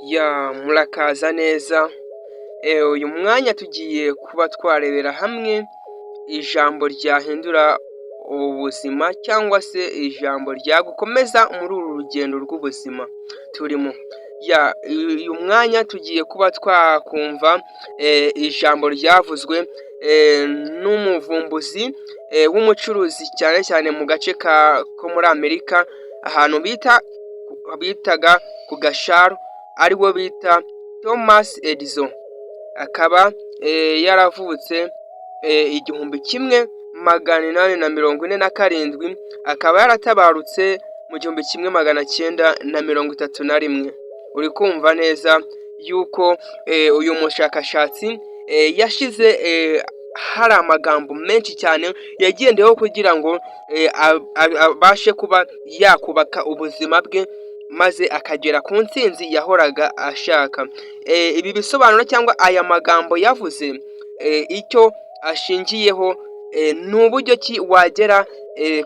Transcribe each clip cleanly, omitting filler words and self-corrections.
Murakaza neza. Uyu mwanya tugiye kuba twarebera hamwe ijambo ryahindura ubuzima cyangwa se ijambo ryagukomeza muri uru rugendo rw'ubuzima turimo. Uyu mwanya tugiye kuba twakumva ijambo ryavuzwe n'umuvumbuzi w'umucuruzi cyane cyane mu gace ko muri Amerika, ahantu bitaga ku Gasharu, ariwo bita Thomas Edison. Akaba yaravutse 1847, akaba yaratabarutse mu 1931. uri kumva neza yuko uyu mushakashatsi yashize hari amagambo menshi cyane yagendeyeho kugira ngo abashe kuba yakubaka ubuzima bwe maze akagera ku ntsinzi yahoraga ashaka. Ibi bisobanuro cyangwa aya magambo yavuze, icyo ashingiyeho ni uburyo ki wagera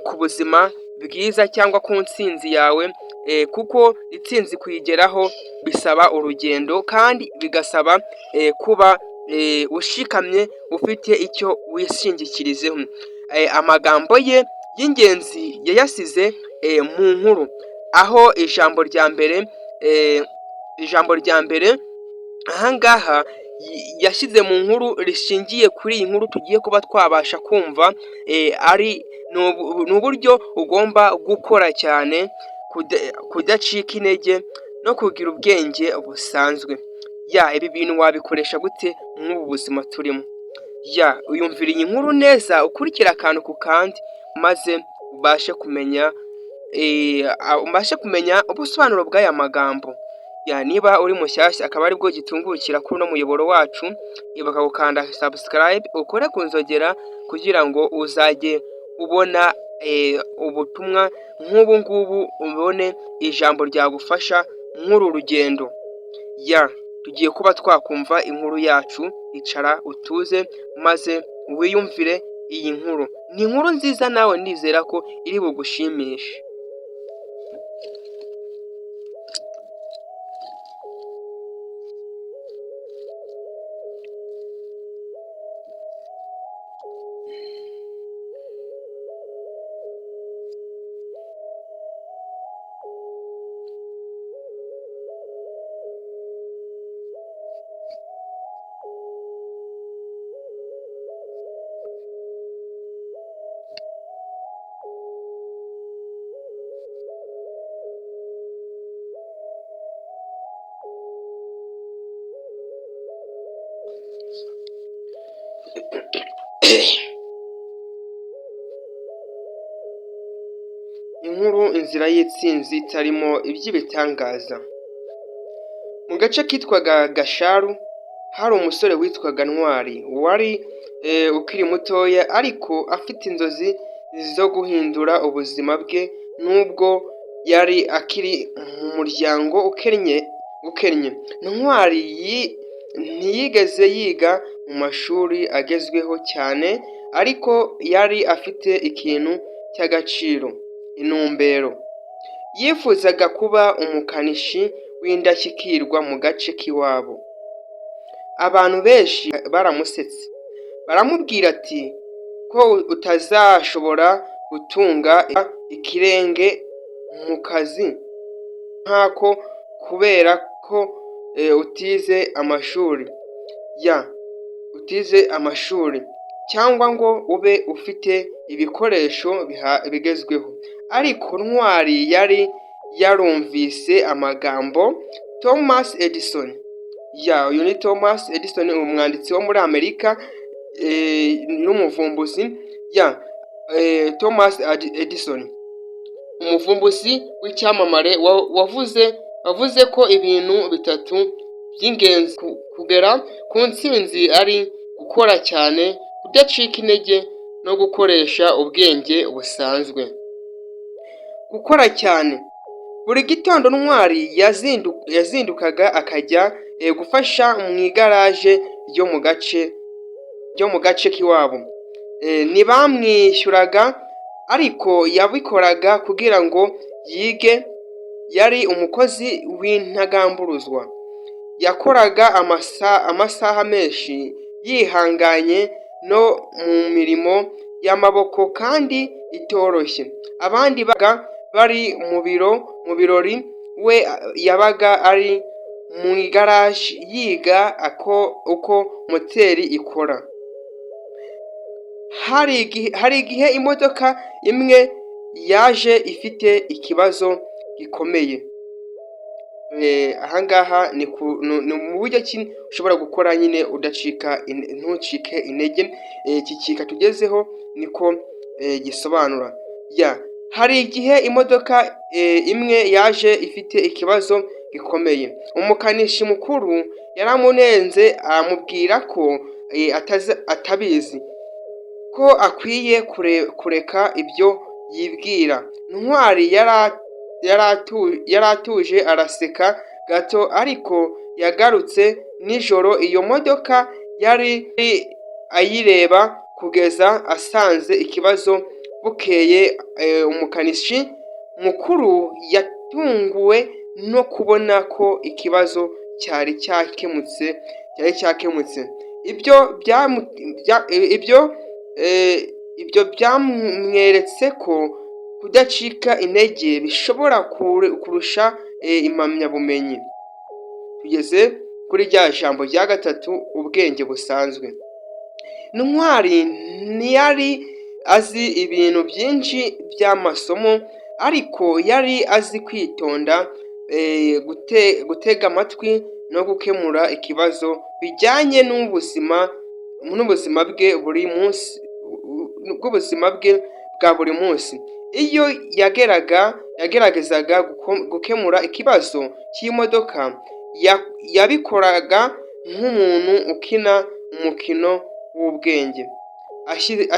ku buzima bwiza cyangwa ku ntsinzi yawe, kuko intsinzi kuyigeraho bisaba urugendo kandi bigasaba kuba ushikamye ufite icyo wishingikirizeho. Amagambo ye y'ingenzi yayasize mu nkuru, aho ijambo rya mbere ahangaha yashyize mu nkuru rishingiye kuri iyi nkuru tugiye kuba twabasha kumva, ni uburyo ugomba gukora cyane, kudacika intege no kugira ubwenge busanzwe. Ibi bintu wabikoresha gute nk'ubu buzima turimo? Uyumvira iyi nkuru neza, ukurikira akantu ku kandi, maze ubashe kumenya ubusobanuro bw'aya magambo. Niba uri mushyashya akaba aribwo gitungukira kuri uno muyoboro wacu, ibuka gukanda subscribe, ukore ku nzogera kugira ngo uzajye ubona ubutumwa nk'ubu ngubu, ubone ijambo ryagufasha nk'uru rugendo. Tugiye kuba twakumva inkuru yacu. Icara utuze maze wiyumvire iyi nkuru. Ni inkuru nziza, nawe ndizera ko iri bugushimishe. Inkuru inzira y'intsinzi itarimo iby'ibitangaza. Mu gace kitwaga Gasharu hari umusore witwaga Ntwari, wari ukiri mutoya ariko afite inzozi zo guhindura ubuzima bwe, nubwo yari akiri mu muryango ukennye. Ntwari ntiyigeze yiga mu mashuri agezweho cyane, ariko yari afite ikintu cy'agaciro, intumbero. Yifuzaga kuba umukanishi w'indashyikirwa mu gace k'iwabo. Abantu benshi baramusetse, baramubwira ati ko utazashobora gutunga ikirenge mu kazi nk'ako kubera ko utize amashuri cyangwa ngo ube ufite ibikoresho bigezweho. Ariko Ntwari yari yarumvise amagambo Thomas Edison. Uyu ni Thomas Edison, umwanditsi wo muri Amerika n'umuvumbuzi. Thomas Edison, umuvumbuzi w'icyamamare, wavuze ko ibintu bitatu by'ingenzi kugera ku ntsinzi ari gukora cyane, kudacika intege no gukoresha ubwenge busanzwe. Gukora cyane. Buri gitondo Ntwari yazindukaga akajya gufasha mu igaraje ryo mu gace k'iwabo. Ntibamwishyuraga, ariko yabikoraga kugira ngo yige. Yari umukozi w'intagamburuzwa. yakoraga amasaha menshi yihanganye no mu mirimo y'amaboko kandi itoroshye. Abandi baga bari mu birori, we yabaga ari mu igaraje yiga uko moteri ikora. Hari igihe imodoka imwe yaje ifite ikibazo gikomeye. Ahangaha ni mu buryo ki ushobora gukora nyine ntucike intege. Iki kika tugezeho niko gisobanura. Hari igihe imodoka imwe yaje ifite ikibazo gikomeye. Umukanishi mukuru yaramunenze amubwira ko atabizi, ko akwiye kureka ibyo yibwira. Ntwari yari atuje araseka gato, ariko yagarutse nijoro iyo modoka yari ayireba kugeza asanze ikibazo. Bukeye umukanishi mukuru yatunguwe no kubona ko ikibazo cyari cyakemutse. Ibyo byamweretse ko kudacika intege bishobora kurusha impamyabumenyi. Tugeze kuri rya jambo rya gatatu, ubwenge busanzwe. Ntwari ntiyari azi ibintu byinshi by'amasomo, ariko yari azi kwitonda, gutega amatwi no gukemura ikibazo bijyanye n'ubuzima bwe bwa buri munsi. Iyo yageragezaga gukemura ikibazo cy'imodoka, yabikoraga nk'umuntu ukina umukino w'ubwenge,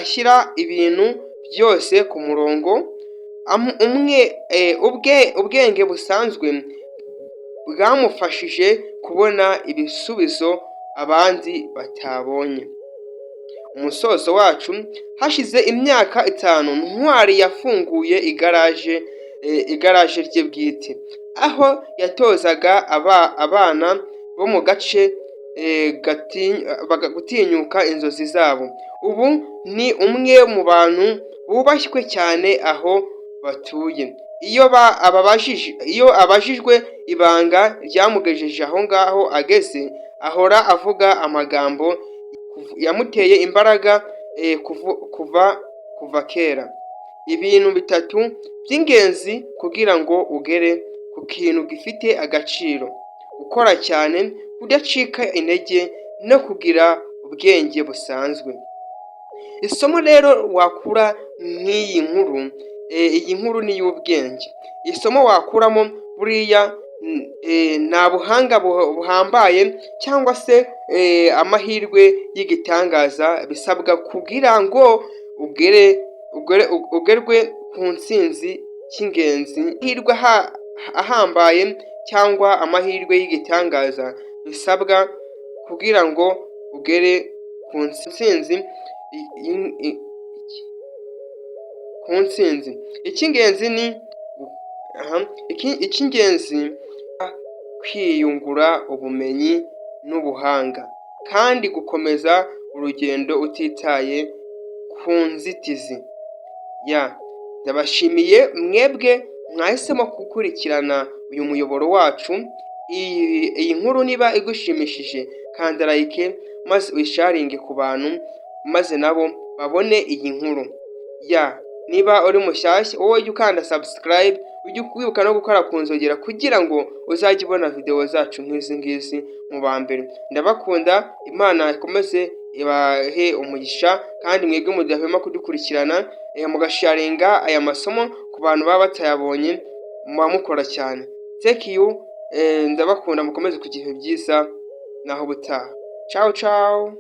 ashyira ibintu byose ku murongo. Ubwenge busanzwe bwamufashije kubona ibisubizo abandi batabonye. Umusozo wacu, hashize imyaka 5 Ntwari yafunguye igaraje rye bwite, aho yatozaga abana bo mu gace gutinyuka inzozi zabo. Ubu ni umwe mu bantu bubashywe cyane aho batuye. Iyo abajijwe ibanga ryamugejeje aho ngaho ageze, ahora avuga amagambo yamuteye imbaraga kuva kera. Ibintu 3 by'ingenzi kugira ngo ugere ku kintu gifite agaciro: gukora cyane, kudacika intege no kugira ubwenge busanzwe. Isomo rero wakura nk'iyi nkuru, iyi nkuru ni y'ubwenge. Isomo wakuramo buriya nta buhanga buhambaye cyangwa se amahirwe y'igitangaza bisabwa kugira ngo ugerwe ku ntsinzi cy'ingenzi. Amahirwe ahambaye cyangwa amahirwe y'igitangaza bisabwa kugira ngo ugere ku ntsinzi. Icy'ingenzi kwiyungura ubumenyi n'ubuhanga, kandi gukomeza urugendo utitaye ku nzitizi. Ndabashimiye mwebwe mwahisemo gukurikirana uyu muyoboro wacu. Iyi nkuru niba igushimishije, kanda like maze uyisharinge ku bantu, maze nabo babone iyi nkuru. Niba uri mushyashya, wowe jya ukanda subscribe, ujye wibuka no gukora ku nzogera kugira ngo uzajye ubona video zacu nk'izi ngizi mu ba mbere. Ndabakunda, Imana ikomeze ibahe umugisha, kandi mwebwe mudahwema kudukurikirana mugasharinga aya masomo ku bantu baba batayabonye, mukora cyane. Thank you, ndabakunda, mukomeze kugira ibihe byiza, naho butaha. Ciao ciao.